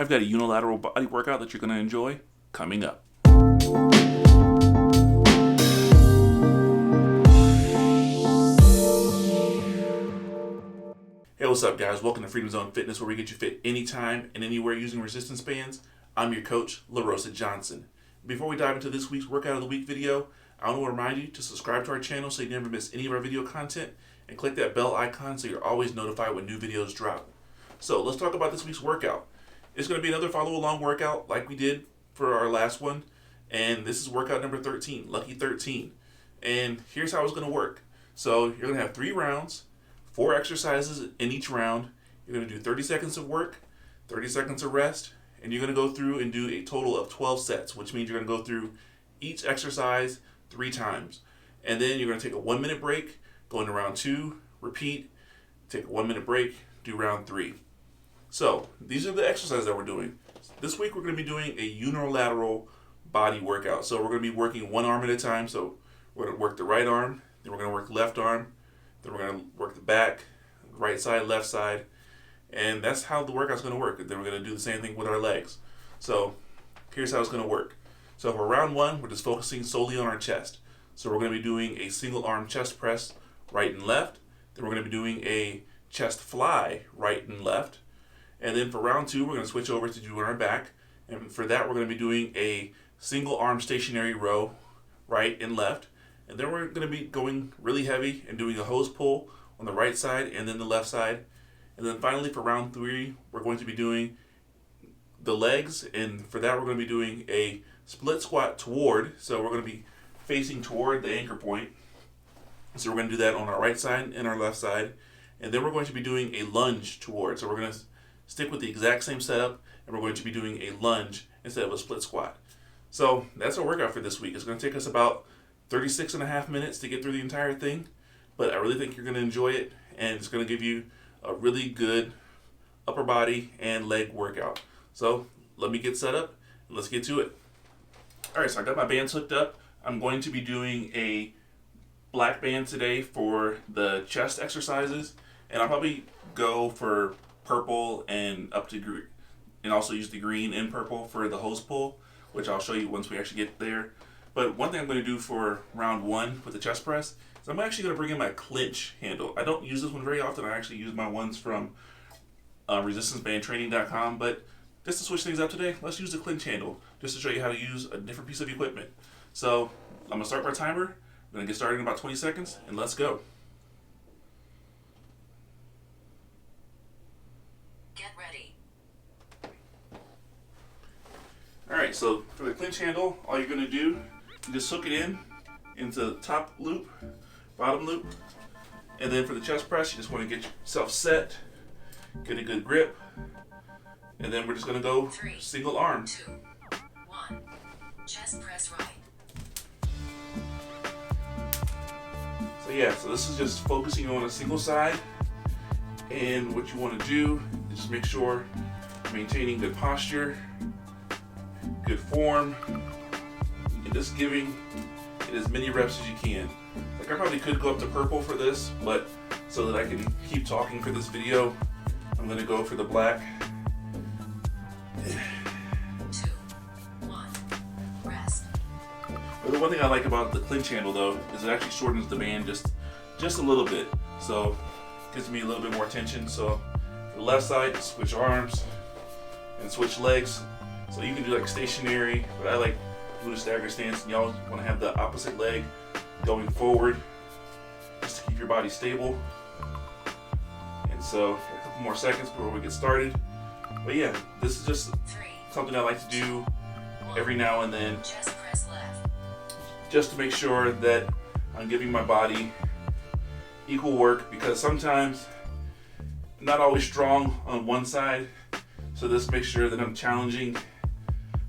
I've got a unilateral body workout that you're going to enjoy coming up. Hey, what's up, guys? Welcome to Freedom Zone Fitness, where we get you fit anytime and anywhere using resistance bands. I'm your coach, LaRosa Johnson. Before we dive into this week's Workout of the Week video, I want to remind you to subscribe to our channel so you never miss any of our video content, and click that bell icon so you're always notified when new videos drop. So let's talk about this week's workout. It's going to be another follow-along workout like we did for our last one, and this is workout number 13, Lucky 13. And here's how it's going to work. So you're going to have 3 rounds, 4 exercises in each round. You're going to do 30 seconds of work, 30 seconds of rest, and you're going to go through and do a total of 12 sets, which means you're going to go through each exercise 3 times. And then you're going to take a 1-minute break, go into round 2, repeat, take a 1-minute break, do round 3. So these are the exercises that we're doing. This week we're going to be doing a unilateral body workout. So we're going to be working one arm at a time. So we're going to work the right arm, then we're going to work the left arm, then we're going to work the back, right side, left side, and that's how the workout's going to work. Then we're going to do the same thing with our legs. So here's how it's going to work. So for round 1, we're just focusing solely on our chest. So we're going to be doing a single arm chest press, right and left. Then we're going to be doing a chest fly, right and left. And then for round 2, we're going to switch over to doing our back. And for that, we're going to be doing a single arm stationary row, right and left. And then we're going to be going really heavy and doing a hose pull on the right side and then the left side. And then finally for round 3, we're going to be doing the legs. And for that, we're going to be doing a split squat toward. So we're going to be facing toward the anchor point. So we're going to do that on our right side and our left side. And then we're going to be doing a lunge toward. So we're going to stick with the exact same setup, and we're going to be doing a lunge instead of a split squat. So that's our workout for this week. It's going to take us about 36.5 minutes to get through the entire thing, but I really think you're going to enjoy it, and it's going to give you a really good upper body and leg workout. So let me get set up, and let's get to it. All right, so I got my bands hooked up. I'm going to be doing a black band today for the chest exercises, and I'll probably go for purple and up to green, and also use the green and purple for the hose pull, which I'll show you once we actually get there. But one thing I'm going to do for round 1 with the chest press is I'm actually going to bring in my clinch handle. I don't use this one very often. I actually use my ones from resistancebandtraining.com, but just to switch things up today, let's use the clinch handle just to show you how to use a different piece of equipment. So I'm going to start my timer. I'm going to get started in about 20 seconds, and let's go. Get ready. Alright, so for the clinch handle, all you're going to do is just hook it into the top loop, bottom loop, and then for the chest press, you just want to get yourself set, get a good grip, and then we're just going to go 3, single arm. 2, 1. Chest press right. So yeah, so this is just focusing on a single side, and what you want to do is just make sure you're maintaining good posture, good form, and just giving it as many reps as you can. Like I probably could go up to purple for this, but so that I can keep talking for this video, I'm going to go for the black. 2, 1. Rest. But the one thing I like about the clinch handle though is it actually shortens the band just a little bit, so it gives me a little bit more tension. So for the left side, switch arms and switch legs. So you can do like stationary, but I like do the stagger stance, and y'all want to have the opposite leg going forward just to keep your body stable. And so a couple more seconds before we get started. But yeah, this is just 3, something I like to do every now and then, chest press left. just to make sure that I'm giving my body equal work, because sometimes I'm not always strong on one side. So this makes sure that I'm challenging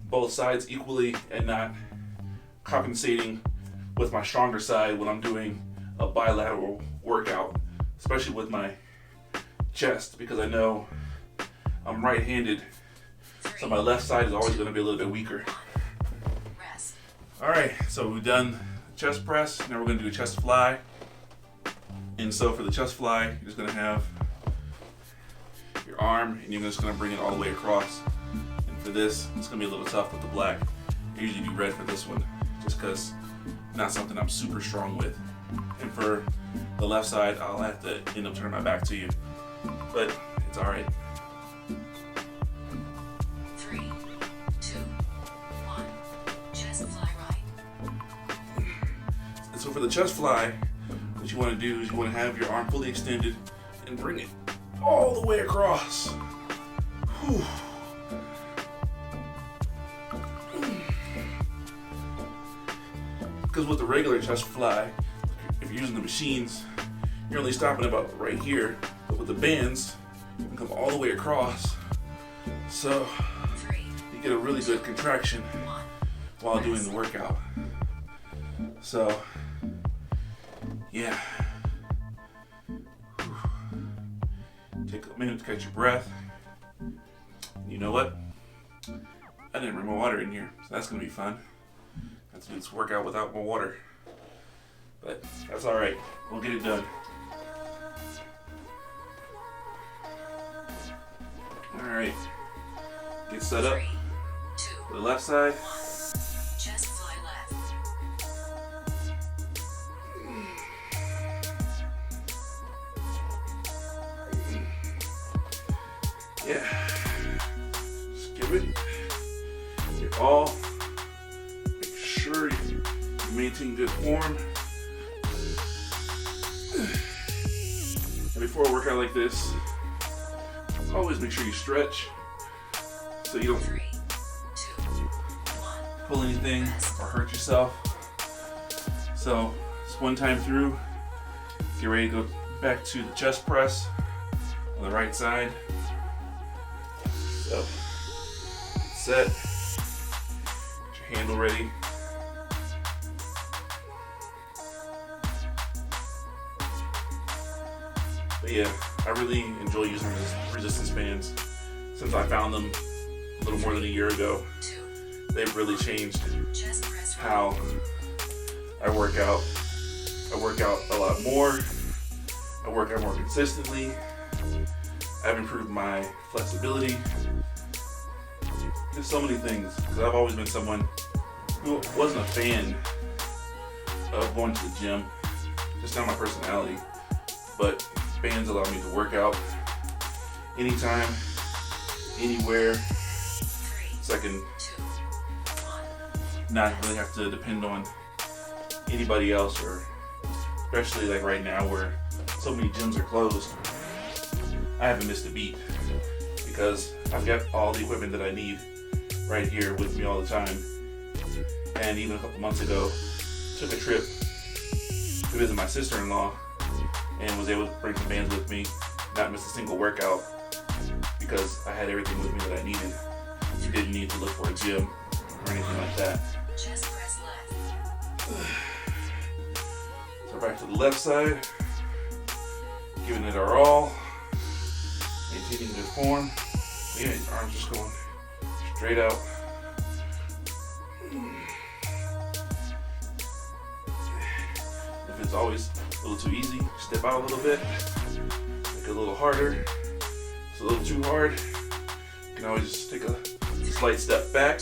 both sides equally and not compensating with my stronger side when I'm doing a bilateral workout, especially with my chest, because I know I'm right-handed, so my left side is always going to be a little bit weaker. Rest. All right, so we've done chest press. Now we're going to do a chest fly. And so for the chest fly, you're just going to have your arm, and you're just going to bring it all the way across. For this, it's gonna be a little tough with the black. I usually do red for this one, just because not something I'm super strong with. And for the left side, I'll have to end up turning my back to you, but it's all right. 3, 2, 1. Chest fly right. And so for the chest fly, what you want to do is you want to have your arm fully extended and bring it all the way across. Whew. Because with the regular chest fly, if you're using the machines, you're only stopping about right here. But with the bands, you can come all the way across. So 3, you get a really good contraction 1. while doing the workout. So, yeah. Whew. Take a minute to catch your breath. You know what? I didn't bring my water in here, so that's gonna be fun. I have to do this workout without my water. But that's alright. We'll get it done. Alright. Get set up 3, 2, for the left side. 1. Chest fly left. Yeah. Just give it your all. Make sure you maintain good form. And before a workout like this, always make sure you stretch so you don't 3, 2, 1. pull anything or hurt yourself. So, just one time through, get ready to go back to the chest press on the right side. So, set, get your handle ready. But yeah, I really enjoy using resistance bands. Since I found them a little more than a year ago, 2. they've really changed Chest press right. how I work out. I work out a lot more. I work out more consistently. I've improved my flexibility. There's so many things, because I've always been someone who wasn't a fan of going to the gym. Just not my personality. But bands allow me to work out anytime, anywhere, 3, so I can 2, 1. not really have to depend on anybody else, or especially like right now where so many gyms are closed. I haven't missed a beat because I've got all the equipment that I need right here with me all the time. And even a couple months ago, took a trip to visit my sister-in-law and was able to bring some bands with me, not miss a single workout because I had everything with me that I needed. You didn't need to look for a gym or anything like that. Chest press left. So back to the left side, giving it our all, maintaining good form. Yeah, his arms just going straight out. If it's always a little too easy, step out a little bit, make it a little harder. It's a little too hard, you can always just take a slight step back.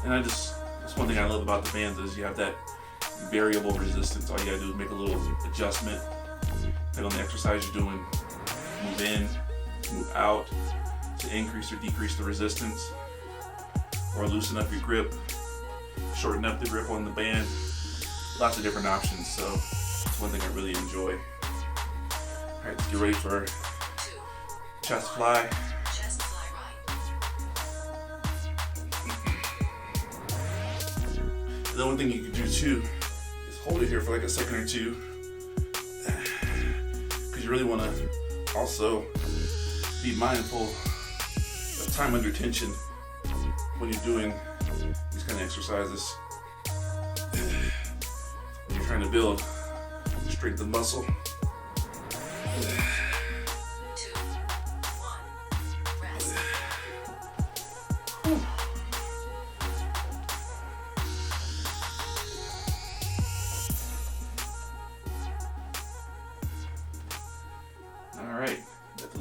And that's one thing I love about the bands is you have that variable resistance. All you gotta do is make a little adjustment, depending on the exercise you're doing. Move in, move out to increase or decrease the resistance, or loosen up your grip, shorten up the grip on the band. Lots of different options, so it's one thing I really enjoy. All right, let's get ready for 2, chest fly. chest fly right. The only thing you can do too is hold it here for like a second or two, because you really want to also be mindful of time under tension when you're doing these kind of exercises. When you're trying to build strength of muscle. 2, 1. Rest.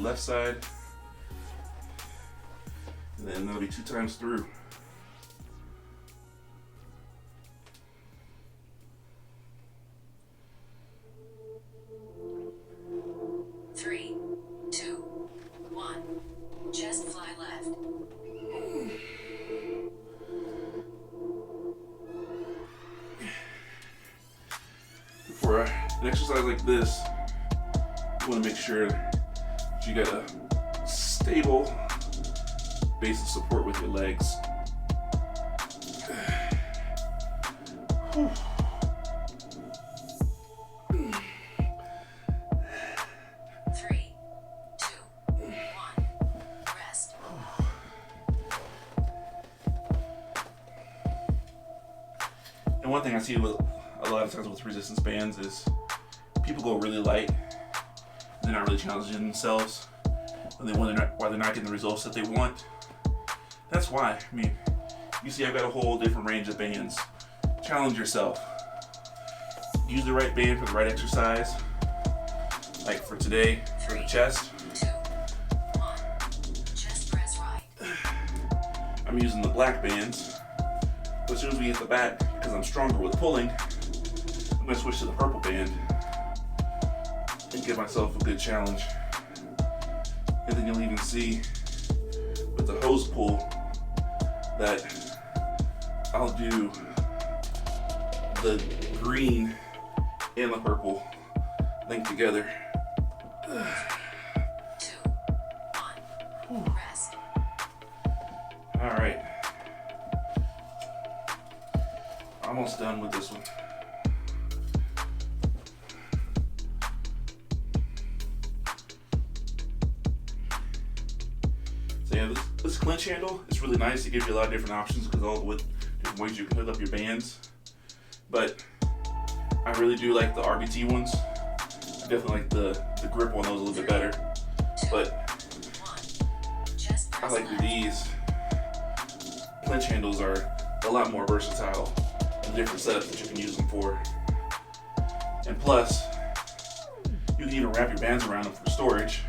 left side. And then that'll be 2 times through. Three, two, one. Chest fly left. For an exercise like this, you want to make sure that you got a stable base of support with your legs. Whew. Three, two, one. Rest. And one thing I see with a lot of times with resistance bands is people go really light. They're not really challenging themselves, and why they're not getting the results that they want. That's why. I mean, you see, I've got a whole different range of bands. Challenge yourself. Use the right band for the right exercise. Like for today, for the chest, 2, 1. Chest press right. I'm using the black bands. But as soon as we hit the back, because I'm stronger with pulling, I'm going to switch to the purple band and give myself a good challenge. And then you'll even see with the hose pull that I'll do the green and the purple linked together. 2, 1. Rest. All right. Almost done with this one. So yeah, this clinch handle is really nice. It gives you a lot of different options because all with different ways you can hook up your bands. But I really do like the RBT ones. I definitely like the grip on those a little bit better. 2, But 1. Chest I press like left. these clinch handles are a lot more versatile and different setups that you can use them for. And plus, you can even wrap your bands around them for storage,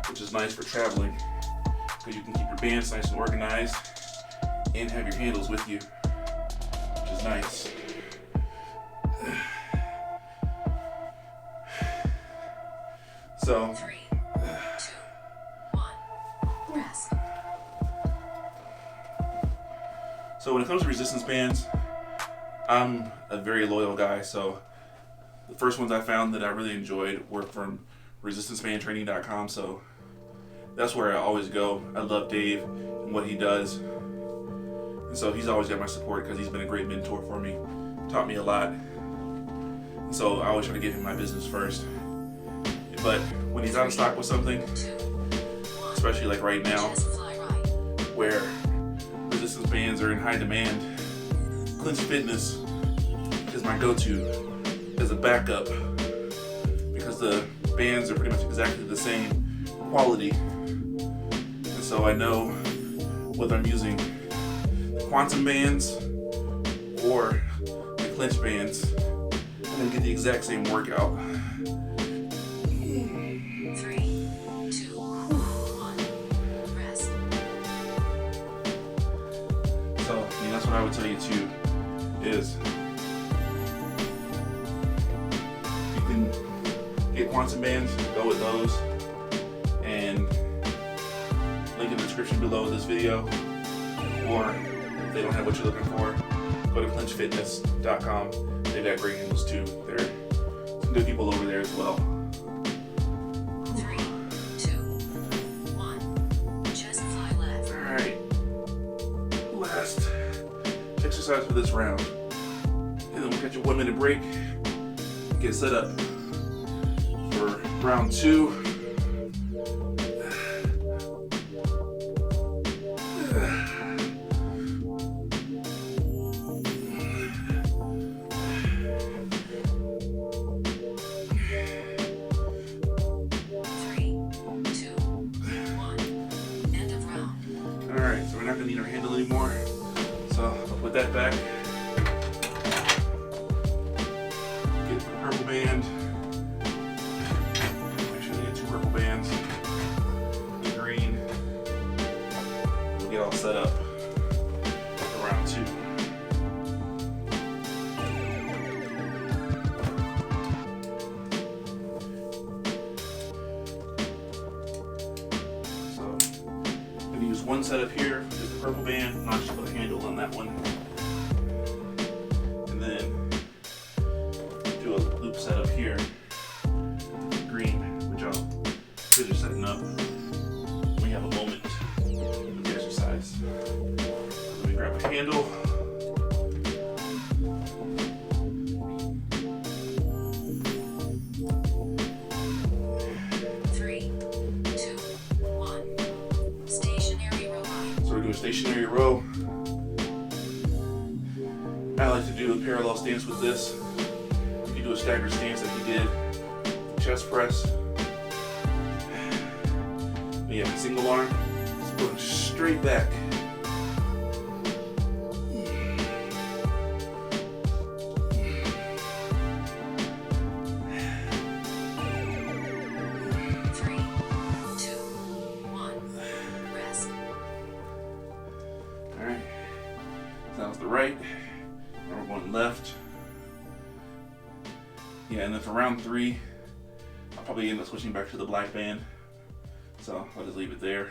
which is nice for traveling because you can keep your bands nice and organized and have your handles with you, which is nice. So, 3, 2, 1. Rest. So when it comes to resistance bands, I'm a very loyal guy. So the first ones I found that I really enjoyed were from resistancebandtraining.com. So that's where I always go. I love Dave and what he does. And so he's always got my support because he's been a great mentor for me. Taught me a lot. And so I always try to give him my business first. But when he's out of stock with something, 2, 1. especially like right now, Chest fly right. where resistance bands are in high demand, Clinch Fitness is my go-to as a backup because the bands are pretty much exactly the same quality. And so I know whether I'm using the quantum bands or the Clinch bands, I'm gonna get the exact same workout. 3, 2, 1. Rest. So, I mean, that's what I would tell you too, is you can get quantum bands, go with those, and link in the description below of this video, or if they don't have what you're looking for, go to clinchfitness.com. They've got great handles too. There are some good people over there as well. 3, 2, 1. Chest fly left. Alright, last exercise for this round. And then we'll catch a 1 minute break. Get set up for round 2. Alright, so we're not going to need our handle anymore. So I'll put that back. Get the purple band. Make sure they get 2 purple bands. setup for round 2. So I'm going to use one setup here with the purple band, and I'll just put a handle on that one. And then do a loop setup here, green, which I'll finish setting up. We have a moment with the exercise. Let me grab a handle. Three, two, one. Stationary row line. So we're doing stationary row. I like to do a parallel stance with this. You can do a staggered stance like he did. Chest press. But yeah, single arm. Just going straight back. Three, two, one. Rest. Alright. So that was the right. Now we're going left. Yeah, and then for round 3, I'll probably end up switching back to the black band. So I'll just leave it there.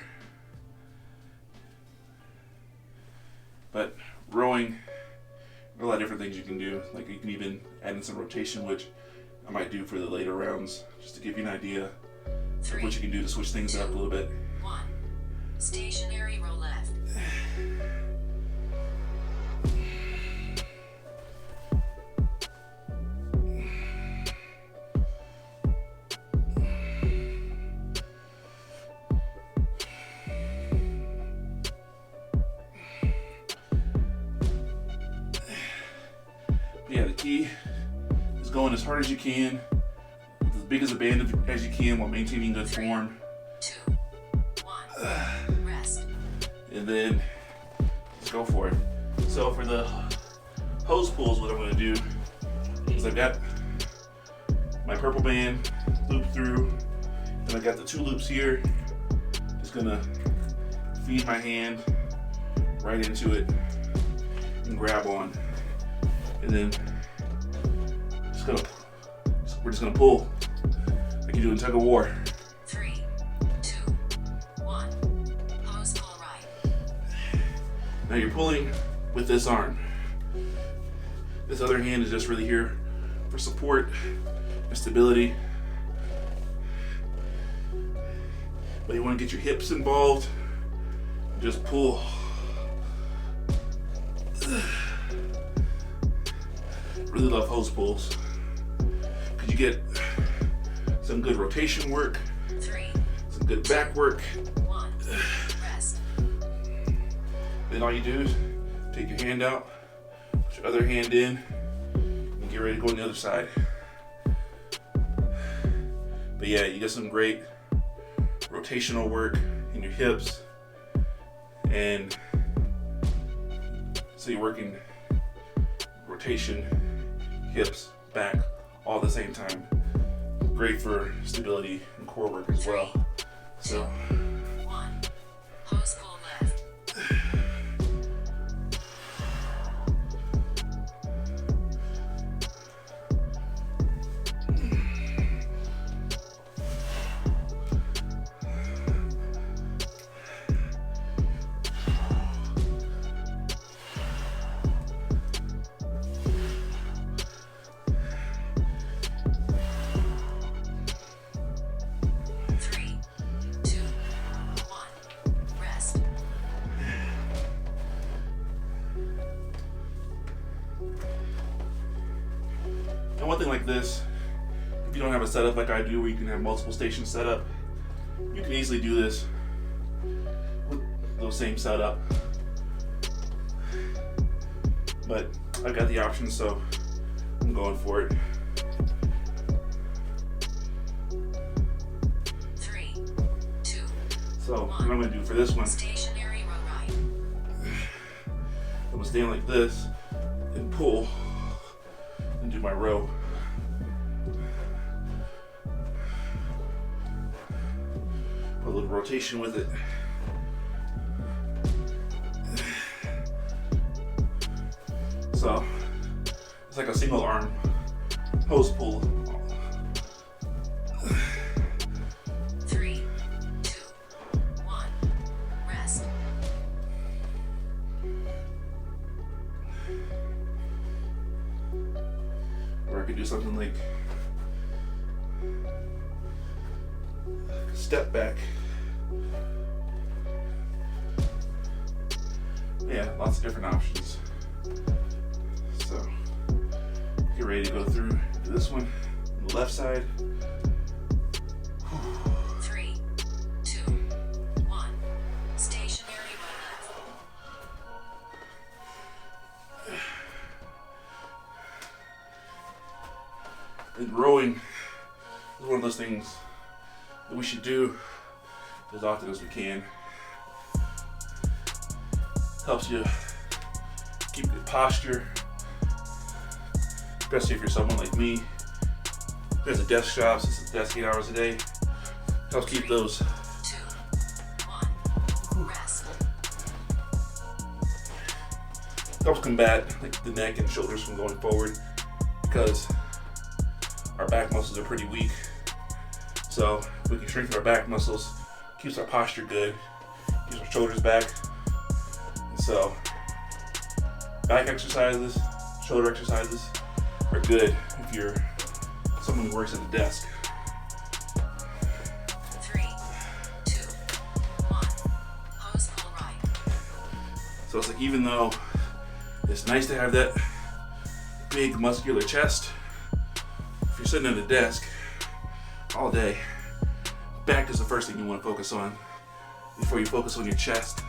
But rowing, there are a lot of different things you can do. Like you can even add in some rotation, which I might do for the later rounds, just to give you an idea of what you can do to switch things up a little bit. One. Stationary row left. Yeah, the key is going as hard as you can, with as big as a band as you can while maintaining good form. Two, one. Rest. And then just go for it. So for the hose pulls, what I'm going to do is I've got my purple band looped through, and I got the 2 loops here. Just going to feed my hand right into it and grab on. And then we're just gonna pull like you do in tug of war. 3, 2, 1. Hose pull right. Now you're pulling with this arm. This other hand is just really here for support and stability. But you want to get your hips involved. Just pull. Really love hose pulls. Could you get some good rotation work, 3, some good back work. 1. Rest. Then all you do is take your hand out, put your other hand in, and get ready to go on the other side. But yeah, you get some great rotational work in your hips, and so you're working rotation, hips, back, all at the same time. Great for stability and core work as well. So 1. Hose pull left. And one thing like this, if you don't have a setup like I do where you can have multiple stations set up, you can easily do this with the same setup. But I've got the option, so I'm going for it. 3, 2, So what I'm going to do for this one, stationary row right. I'm going to stand like this and pull and do my row. Put a little rotation with it. So it's like a single arm hose pull. 3, 2, 1. Rest. Or I could do something like step back. Yeah, lots of different options. So get ready to go through to this one on the left side. 3, 2, 1. Stationary roll left. And rowing is one of those things that we should do as often as we can. Helps you keep good posture, especially if you're someone like me who has a desk job, sits at the desk 8 hours a day. Helps keep those 2, 1. Rest. helps combat like the neck and shoulders from going forward because our back muscles are pretty weak. So if we can strengthen our back muscles, keeps our posture good, keeps our shoulders back. And so back exercises, shoulder exercises are good if you're someone who works at the desk. 3, 2, 1. Pose pull right. So it's like even though it's nice to have that big muscular chest, if you're sitting at a desk all day, back is the first thing you want to focus on before you focus on your chest,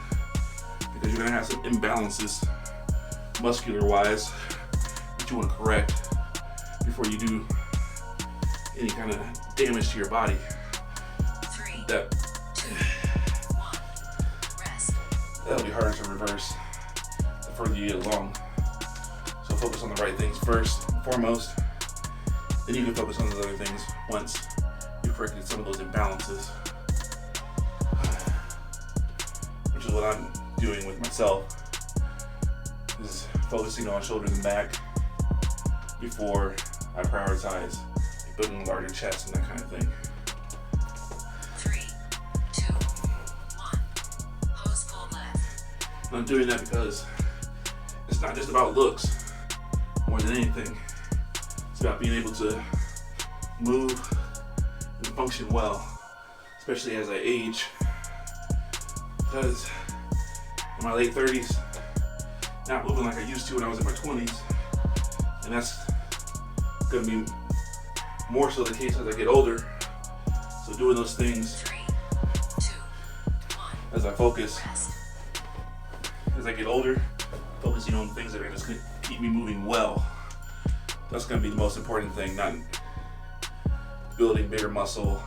because you're going to have some imbalances muscular wise that you want to correct before you do any kind of damage to your body. 3, That 2, 1. Rest. that'll be harder to reverse the further you get along. So focus on the right things first and foremost, then you can focus on those other things once you've corrected some of those imbalances, which is what I'm doing with myself, is focusing on shoulders and back before I prioritize building a larger chest and that kind of thing. 3, 2, 1. Pose pull left. And I'm doing that because it's not just about looks more than anything. It's about being able to move and function well, especially as I age. Because in my late 30s, not moving like I used to when I was in my 20s, and that's gonna be more so the case as I get older. So doing those things 3, 2, 1. as I focus, Rest. as I get older, focusing on things that are just gonna keep me moving well. That's gonna be the most important thing, not building bigger muscle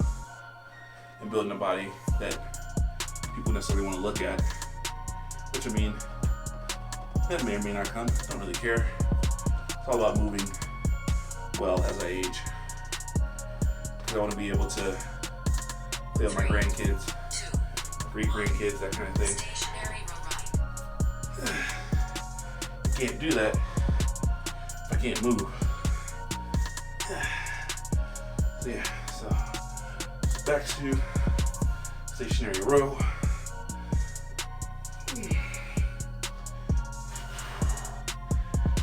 and building a body that people necessarily want to look at. Which I mean, that may or may not come, don't really care. It's all about moving well as I age. Because I want to be able to play with my grandkids, 2, great grandkids, that kind of thing. stationary roll right. I can't do that if I can't move. So yeah, so back to stationary row.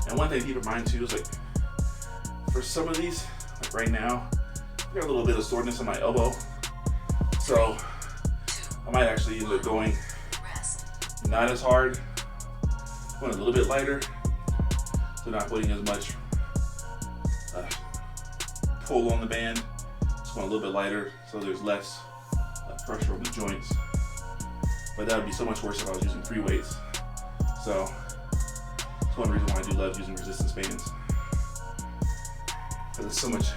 And one thing to keep in mind too is like for some of these, like right now, I got a little bit of soreness in my elbow. So I might actually end up going Rest. not as hard, going a little bit lighter, so not putting as much pull on the band. Just going a little bit lighter so there's less pressure on the joints. But that would be so much worse if I was using free weights. So that's one reason why I do love using resistance bands, because it's so much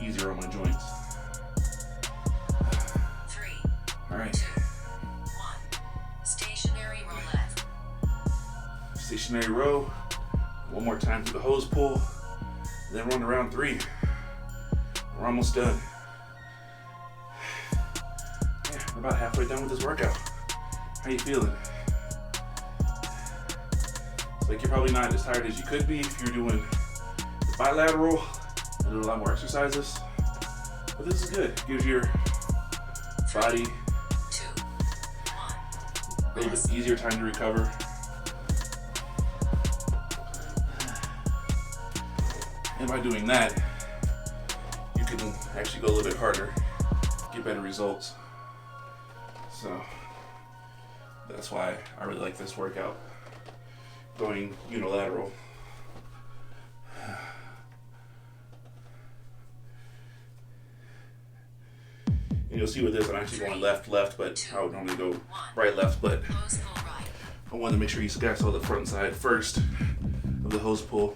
easier on my joints. 3, All right, 2, 1. Stationary roll left. stationary row. One more time through the hose pull, and then we're on to round 3. We're almost done. Yeah, we're about halfway done with this workout. How you feeling? So Like, you're probably not as tired as you could be if you're doing bilateral and do a lot more exercises. But this is good. It gives your body 2, 1. a little bit easier time to recover. And by doing that, you can actually go a little bit harder, get better results. So that's why I really like this workout, going unilateral. And you'll see with this, I'm actually going left, but I would normally go right, left, but Hose pull right. I wanted to make sure you guys saw the front side first of the hose pull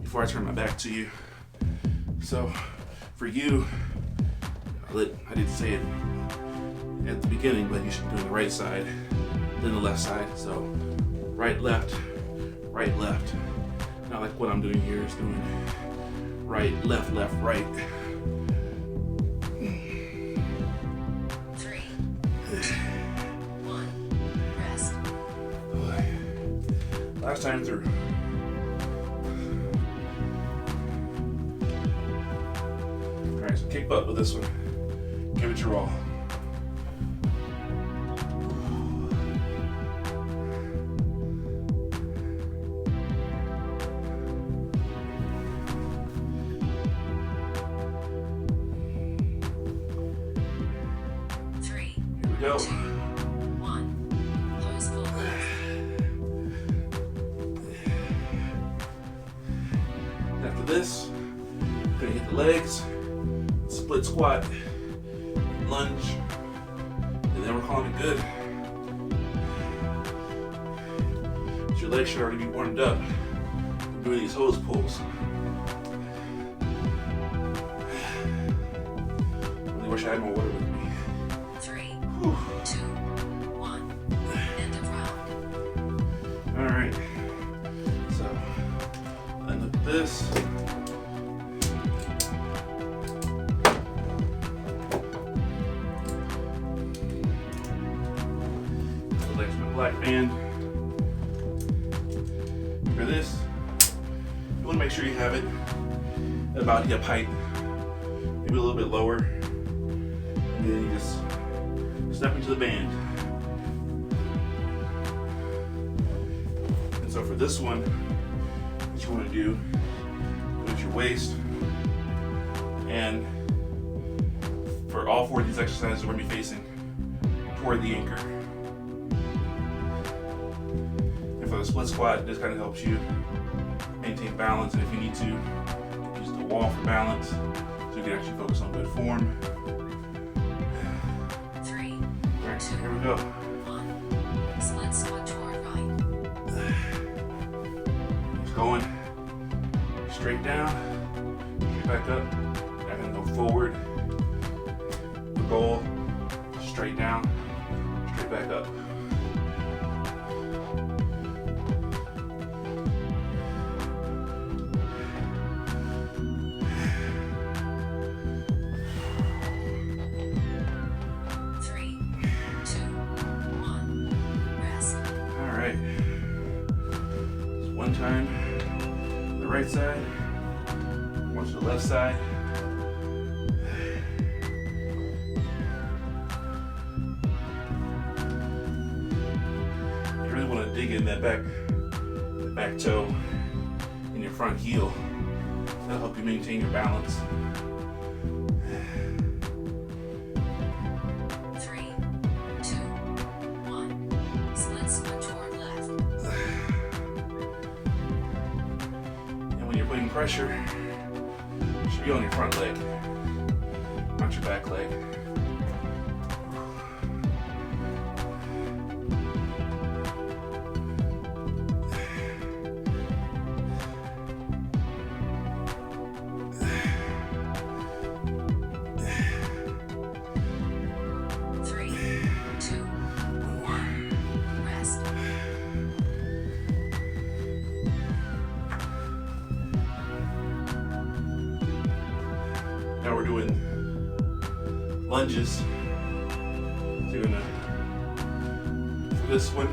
before I turn my back to you. So for you, I did say it at the beginning, but you should be doing the right side, then the left side. So right, left, right, left. Not like what I'm doing here is doing right, left, right. 3, 2, 1. Rest. Last time through. Alright, so kick butt with this one. Give it your all. Here we go. 2, 1. Hose pull left. After this, gonna hit the legs, split squat, lunge, and then we're calling it good. Your legs should already be warmed up from doing these hose pulls. Really wish I had more water with me. 3, Whew. 2, 1. End of round. Alright, so then look at this. Legs with a black band. For this, you want to make sure you have it at about hip height, maybe a little bit lower, and then you just step into the band. And so for this one, what you want to do is your waist, and for all four of these exercises, we're going to be facing toward the anchor. For the split squat, this kind of helps you maintain balance, and if you need to, use the wall for balance so you can actually focus on good form. 3, Alright, here we go. 1. Split squat toward right. It's going straight down, straight back up, and then go forward. The goal, straight down, straight back up. One time the right side, one to the left side. You really want to dig in that back toe in your front heel. That'll help you maintain your balance. 3, 2, 1. Split squat toward left. And when you're putting pressure, it should be on your front leg, not your back leg. Now we're doing lunges. So you're gonna, for this one,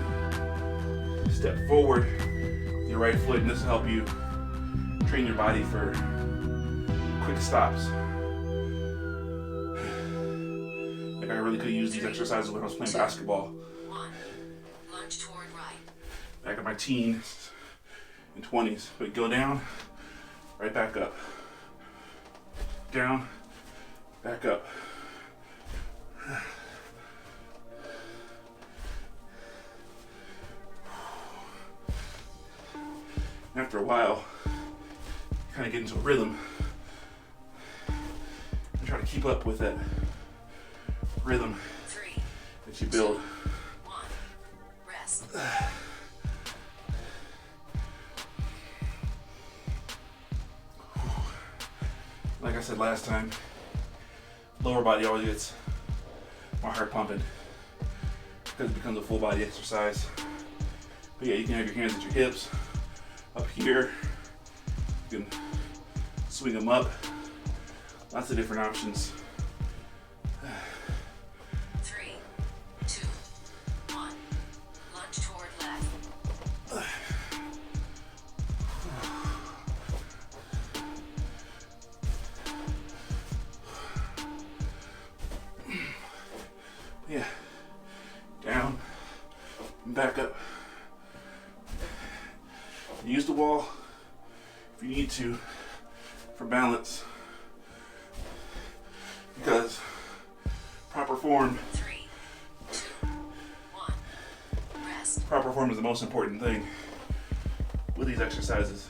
step forward with your your right foot, and this will help you train your body for quick stops. Like I really could use these exercises when I was playing basketball. 1. Lunge toward right. Back in my teens and 20s. But go down, right back up. Down, back up. After a while, you kind of get into a rhythm and try to keep up with that rhythm 3, that you build. 1. Rest. Like I said last time, lower body always gets my heart pumping because it becomes a full body exercise. But yeah, you can have your hands at your hips, up here. You can swing them up. Lots of different options. 3, 2, 1. Lunge toward left. Yeah, down, and back up. Use the wall if you need to for balance, because proper form 3, 2, 1. Rest. proper form is the most important thing with these exercises,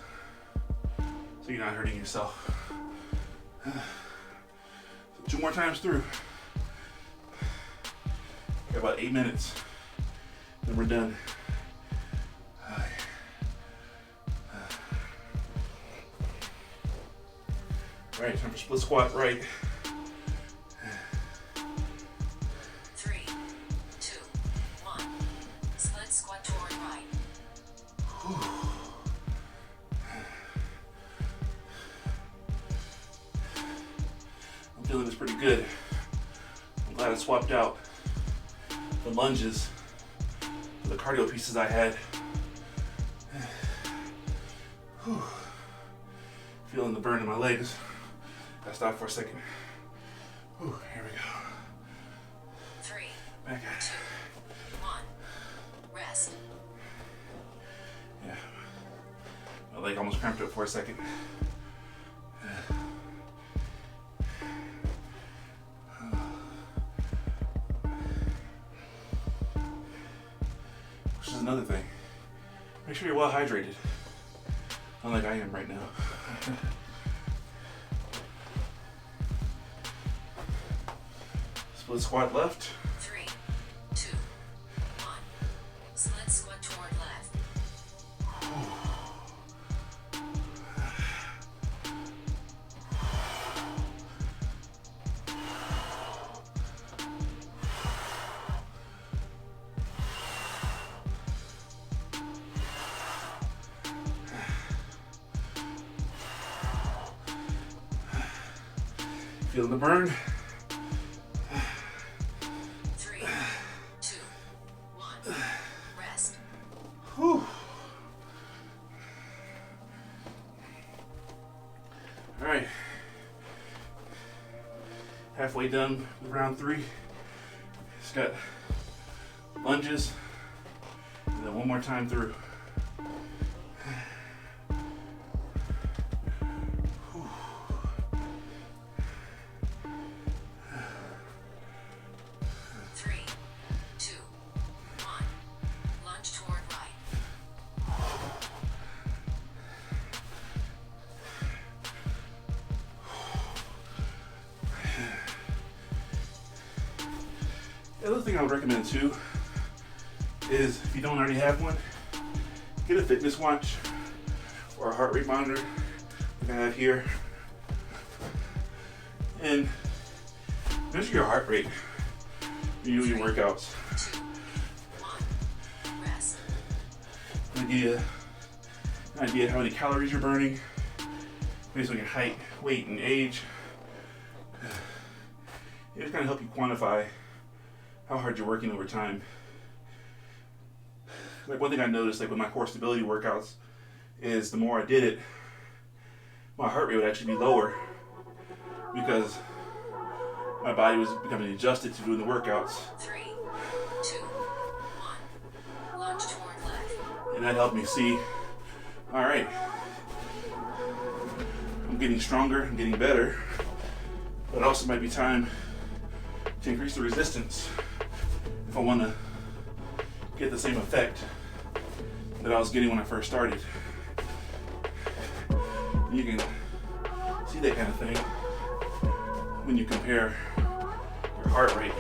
so you're not hurting yourself. So 2 more times through. Got about 8 minutes, then we're done. All right, time for split squat right. 3, 2, 1. Split squat toward right. I'm feeling this pretty good. I'm glad I swapped out the lunges for the cardio pieces I had. Whew. Feeling the burn in my legs. Gotta stop for a second. Whew, here we go. 3, Back at 2, 1. Rest. Yeah. My leg almost cramped up for a second. Which is another thing. Make sure you're well hydrated. Unlike I am right now. Split squat left. 3, 2, 1. Split squat toward left. Feeling the burn. 3, 2, 1. Rest. Whew. All right. Halfway done with round 3. Just got lunges, and then one more time through. 3, 2, 1. Lunge toward right. The other thing I would recommend too is, if you don't already have one, get a fitness watch or a heart rate monitor like I have here, and measure your heart rate when you do your workouts. 2, 1. Rest. It'll give you an idea of how many calories you're burning based on your height, weight, and age. It just kind of help you quantify how hard you're working over time. Like one thing I noticed, like with my core stability workouts, is the more I did it, my heart rate would actually be lower because my body was becoming adjusted to doing the workouts. 3, 2, 1. Launch toward left. And that helped me see, all right, I'm getting stronger, I'm getting better, but also might be time to increase the resistance if I want to get the same effect that I was getting when I first started. You can see that kind of thing when you compare your heart rate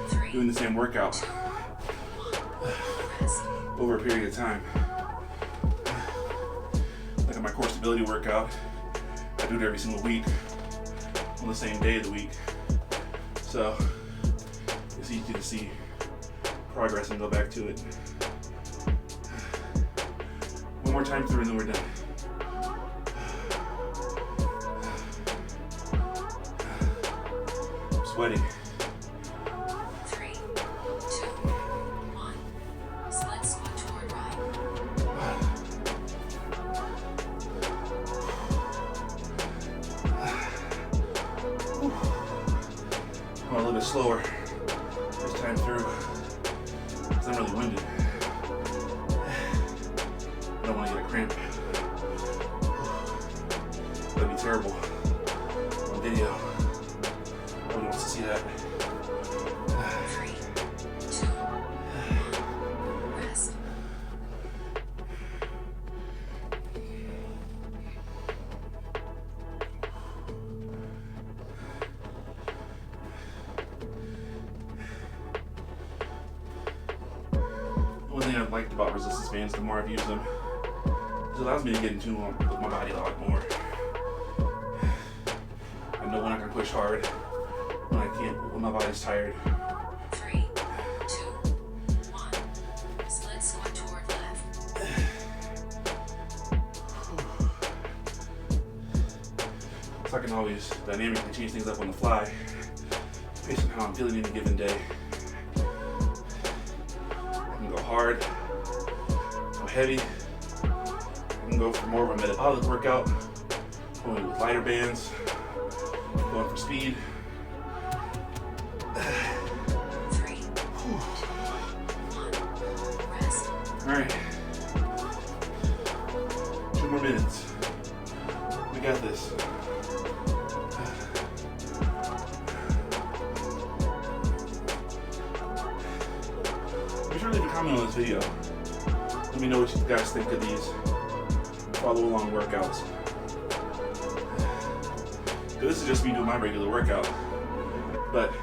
3, doing the same workout 2, 1. Rest. over a period of time. Like on my core stability workout, I do it every single week on the same day of the week. So it's easy to see progress and go back to it. One more time through and then we're done. I'm sweating. 3, 2, 1. Sled squat toward right. I'm a little bit slower this time through because I'm really winded. I don't want to get a cramp. That'd be terrible on video. Nobody wants to see that. 3, 2, 1. Rest. One thing I've liked about resistance bands, the more I've used them, is it allows me to get in tune with my body a lot more. I know when I can push hard, when I can't, when my body's tired. 3, 2, 1. Sled squat toward left. So I can always dynamically change things up on the fly based on how I'm feeling any given day. I can go hard, go heavy. I can go for more of a metabolic workout, going with lighter bands, going for speed. 3, 2, 1. Rest. All right, 2 more minutes. We got this. Be sure to leave a comment on this video. Let me know what you guys think of these follow along workouts. This is just me doing my regular workout, but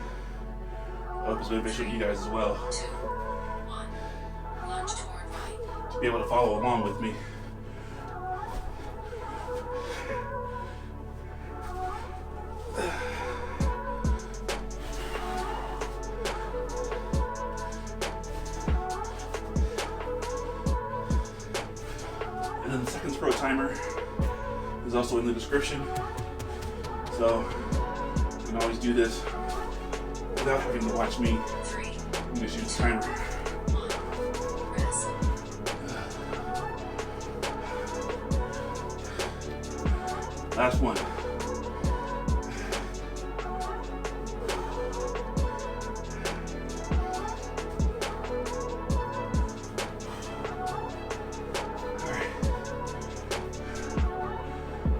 I hope it's beneficial to you guys as well 2, 1. Launch toward right. to be able to follow along with me. And then the seconds pro timer is also in the description. So you can always do this without having to watch me. 3, You can just use the timer. 1. Rest. Last one. All right.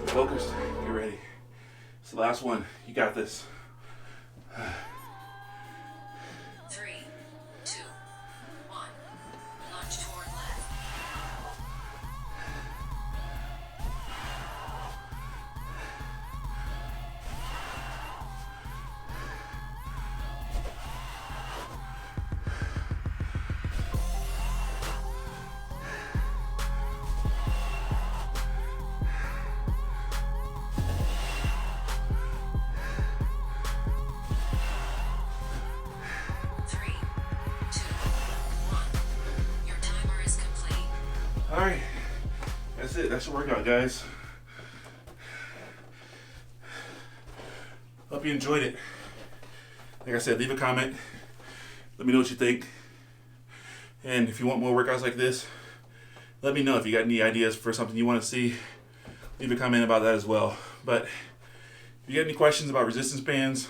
Focused. Get ready. It's the last one. You got this. 3, 2, 1. Launch toward left. All right, that's it. That's the workout, guys. Hope you enjoyed it. Like I said, leave a comment. Let me know what you think. And if you want more workouts like this, let me know if you got any ideas for something you want to see. Leave a comment about that as well. But if you got any questions about resistance bands,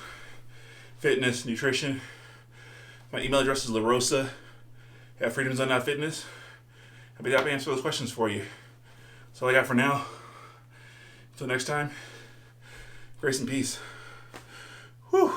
fitness, nutrition, my email address is larosa@freedomzone.fitness. I'll be happy to answer those questions for you. That's all I got for now. Until next time, grace and peace. Whew.